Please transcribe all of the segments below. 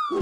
A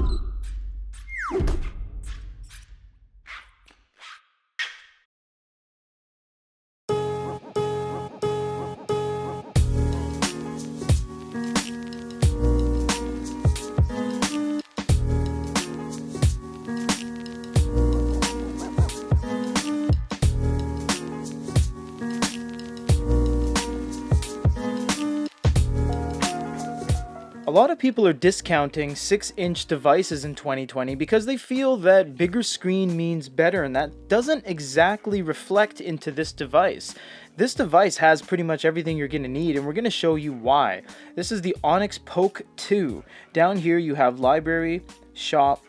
lot of people are discounting 6-inch devices in 2020 because they feel that bigger screen means better, and that doesn't exactly reflect into this device. This device has pretty much everything you're going to need, and we're going to show you why. This is the Onyx Poke 2. Down here you have library, shop,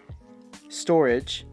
storage,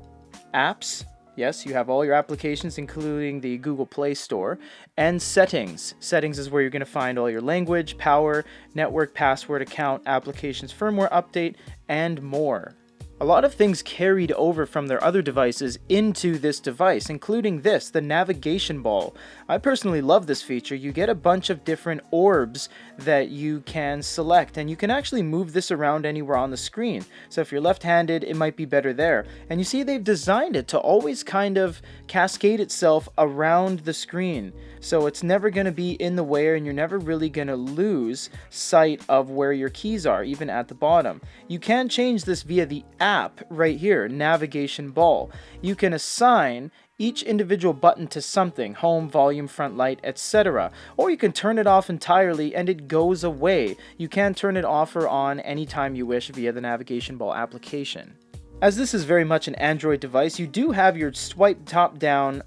apps. Yes, you have all your applications, including the Google Play Store, and settings. Settings is where you're going to find all your language, power, network, password, account, applications, firmware update, and more. A lot of things carried over from their other devices into this device, including this, the navigation ball. I personally love this feature. You get a bunch of different orbs that you can select, and you can actually move this around anywhere on the screen. So if you're left-handed, it might be better there. And you see they've designed it to always kind of cascade itself around the screen. So it's never going to be in the way, and you're never really going to lose sight of where your keys are, even at the bottom. You can change this via the app right here, navigation ball. You can assign each individual button to something, home, volume, front light, etc. Or you can turn it off entirely and it goes away. You can turn it off or on anytime you wish via the navigation ball application. As this is very much an Android device, you do have your swipe top down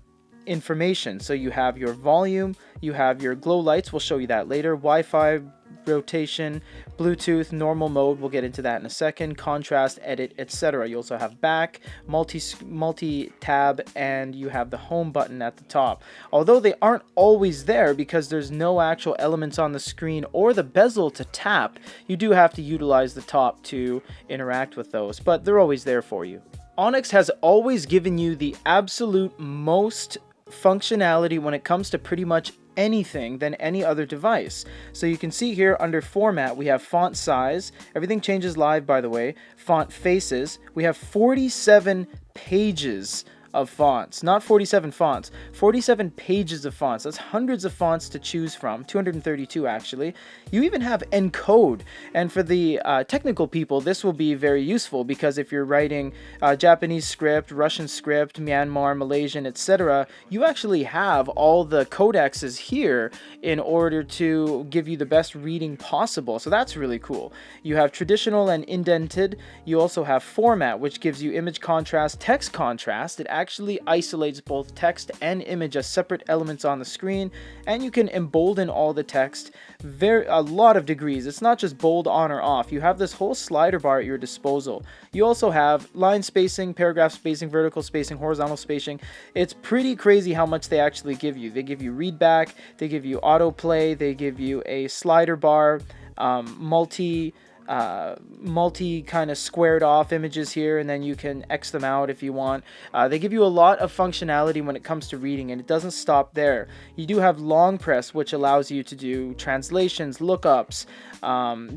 information. So you have your volume, you have your glow lights, we'll show you that later, Wi-Fi, rotation, Bluetooth, normal mode, we'll get into that in a second, contrast, edit, etc. You also have back, multi-tab, and you have the home button at the top. Although they aren't always there because there's no actual elements on the screen or the bezel to tap, you do have to utilize the top to interact with those, but they're always there for you. Onyx has always given you the absolute most functionality when it comes to pretty much anything than any other device. So you can see here under format we have font size, everything changes live by the way, font faces, we have 47 pages of fonts, not 47 fonts, 47 pages of fonts. That's hundreds of fonts to choose from, 232 actually. You even have encode, and for the technical people this will be very useful because if you're writing Japanese script, Russian script, Myanmar, Malaysian, etc., you actually have all the codexes here in order to give you the best reading possible, so that's really cool. You have traditional and indented. You also have format, which gives you image contrast, text contrast. It actually isolates both text and image as separate elements on the screen, and you can embolden all the text a lot of degrees. It's not just bold on or off. You have this whole slider bar at your disposal. You also have line spacing, paragraph spacing, vertical spacing, horizontal spacing. It's pretty crazy how much they actually give you. They give you read back, they give you autoplay, they give you a slider bar, multi kind of squared off images here, and then you can X them out if you want. They give you a lot of functionality when it comes to reading, and it doesn't stop there. You do have long press, which allows you to do translations, lookups,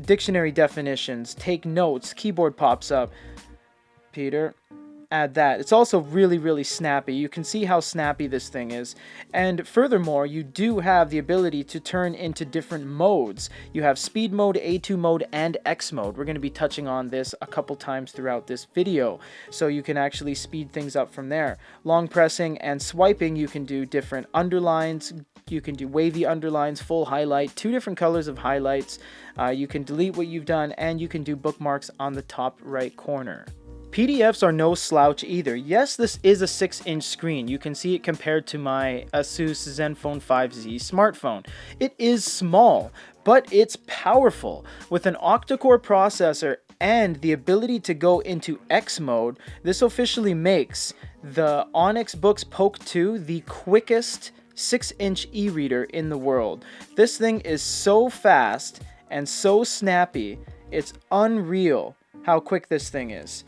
dictionary definitions, take notes, keyboard pops up. Peter, add that. It's also really snappy. You can see how snappy this thing is, and furthermore you do have the ability to turn into different modes. You have speed mode, A2 mode, and X mode. We're going to be touching on this a couple times throughout this video, so you can actually speed things up from there. Long pressing and swiping, you can do different underlines, you can do wavy underlines, full highlight, 2 different colors of highlights, you can delete what you've done, and you can do bookmarks on the top right corner. PDFs are no slouch either. Yes, this is a 6-inch screen. You can see it compared to my Asus Zenfone 5Z smartphone. It is small, but it's powerful. With an octa-core processor and the ability to go into X mode, this officially makes the Onyx Boox Poke 2 the quickest 6-inch e-reader in the world. This thing is so fast and so snappy, it's unreal how quick this thing is.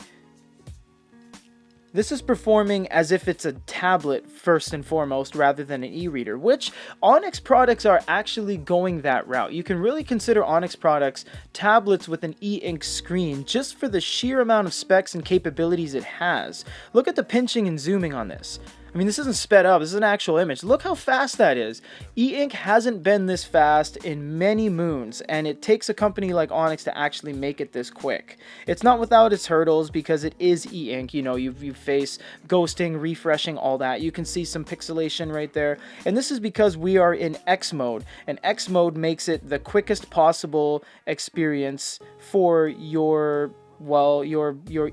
This is performing as if it's a tablet first and foremost rather than an e-reader, which Onyx products are actually going that route. You can really consider Onyx products tablets with an e-ink screen just for the sheer amount of specs and capabilities it has. Look at the pinching and zooming on this. I mean, this isn't sped up, this is an actual image. Look how fast that is. E-ink hasn't been this fast in many moons, and it takes a company like Onyx to actually make it this quick. It's not without its hurdles because it is e-ink. You know, you face ghosting, refreshing, all that. You can see some pixelation right there. And this is because we are in X mode, and X mode makes it the quickest possible experience for your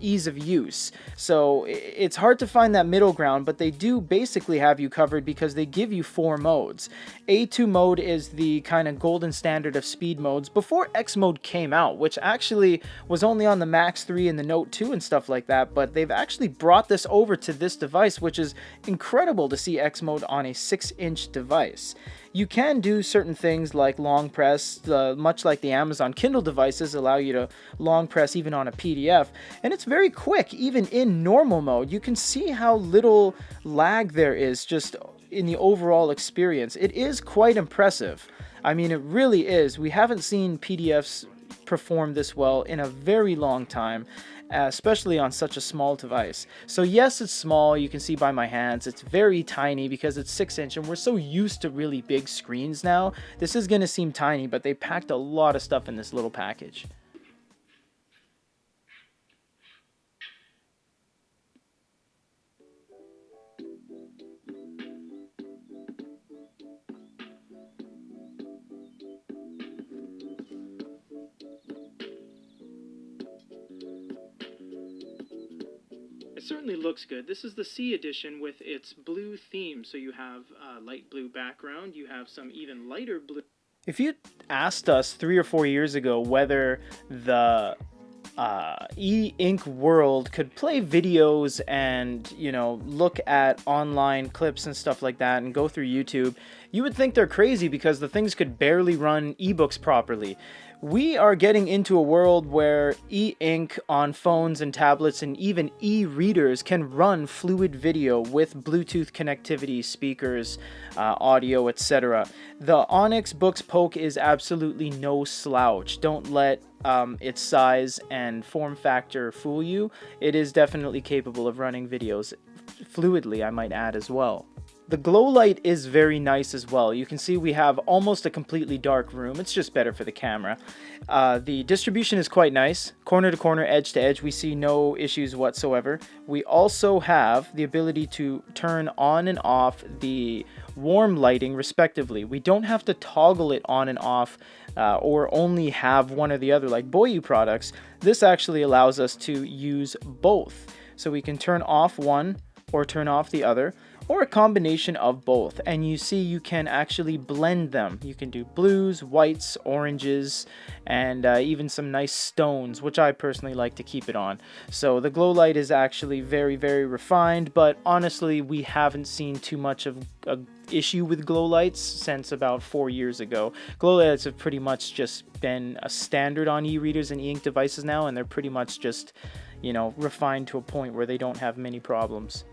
ease of use. So it's hard to find that middle ground, but they do basically have you covered because they give you 4 modes. A2 mode is the kind of golden standard of speed modes before X mode came out, which actually was only on the Max 3 and the Note 2 and stuff like that, but they've actually brought this over to this device, which is incredible to see X mode on a 6-inch device. You can do certain things like long press, much like the Amazon Kindle devices allow you to long press even on a PDF, and it's very quick even in normal mode. You can see how little lag there is just in the overall experience. It is quite impressive. I mean, it really is. We haven't seen PDFs perform this well in a very long time, especially on such a small device. So yes, it's small. You can see by my hands it's very tiny because it's 6-inch, and we're so used to really big screens now. This is going to seem tiny, but they packed a lot of stuff in this little package. It certainly looks good. This is the C edition with its blue theme. So you have a light blue background, you have some even lighter blue. If you asked us 3 or 4 years ago whether the e-ink world could play videos and, you know, look at online clips and stuff like that and go through YouTube, you would think they're crazy because the things could barely run ebooks properly. We are getting into a world where e-ink on phones and tablets and even e-readers can run fluid video with Bluetooth connectivity, speakers, audio, etc. The Onyx Boox Poke is absolutely no slouch. Don't let its size and form factor fool you. It is definitely capable of running videos fluidly, I might add as well. The glow light is very nice as well. You can see we have almost a completely dark room. It's just better for the camera. The distribution is quite nice. Corner to corner, edge to edge, we see no issues whatsoever. We also have the ability to turn on and off the warm lighting respectively. We don't have to toggle it on and off or only have one or the other like Boyu products. This actually allows us to use both. So we can turn off one or turn off the other, or a combination of both, and you see you can actually blend them. You can do blues, whites, oranges, and even some nice stones, which I personally like to keep it on. So the glow light is actually very, very refined, but honestly we haven't seen too much of a issue with glow lights since about 4 years ago. Glow lights have pretty much just been a standard on e-readers and e-ink devices now, and they're pretty much just, you know, refined to a point where they don't have many problems.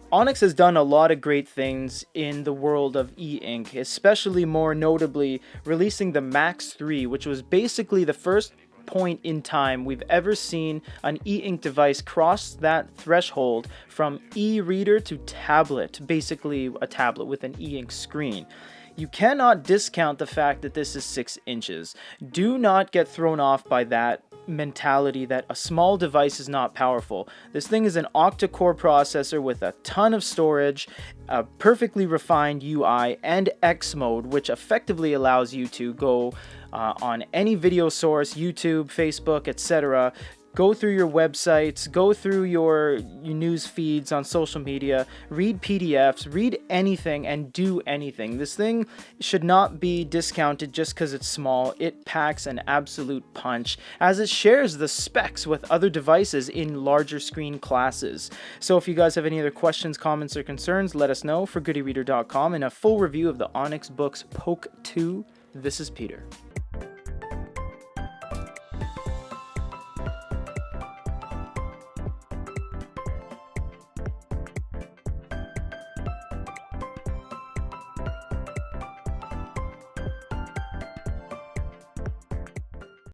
Onyx has done a lot of great things in the world of e-ink, especially more notably releasing the Max 3, which was basically the first point in time we've ever seen an e-ink device cross that threshold from e-reader to tablet, basically a tablet with an e-ink screen. You cannot discount the fact that this is 6 inches. Do not get thrown off by that mentality that a small device is not powerful. This thing is an octa-core processor with a ton of storage, a perfectly refined UI, and X mode, which effectively allows you to go on any video source, YouTube, Facebook, etc., go through your websites, go through your news feeds on social media, read PDFs, read anything, and do anything. This thing should not be discounted just because it's small. It packs an absolute punch, as it shares the specs with other devices in larger screen classes. So if you guys have any other questions, comments, or concerns, let us know for goodyreader.com and a full review of the Onyx Boox Poke 2. This is Peter.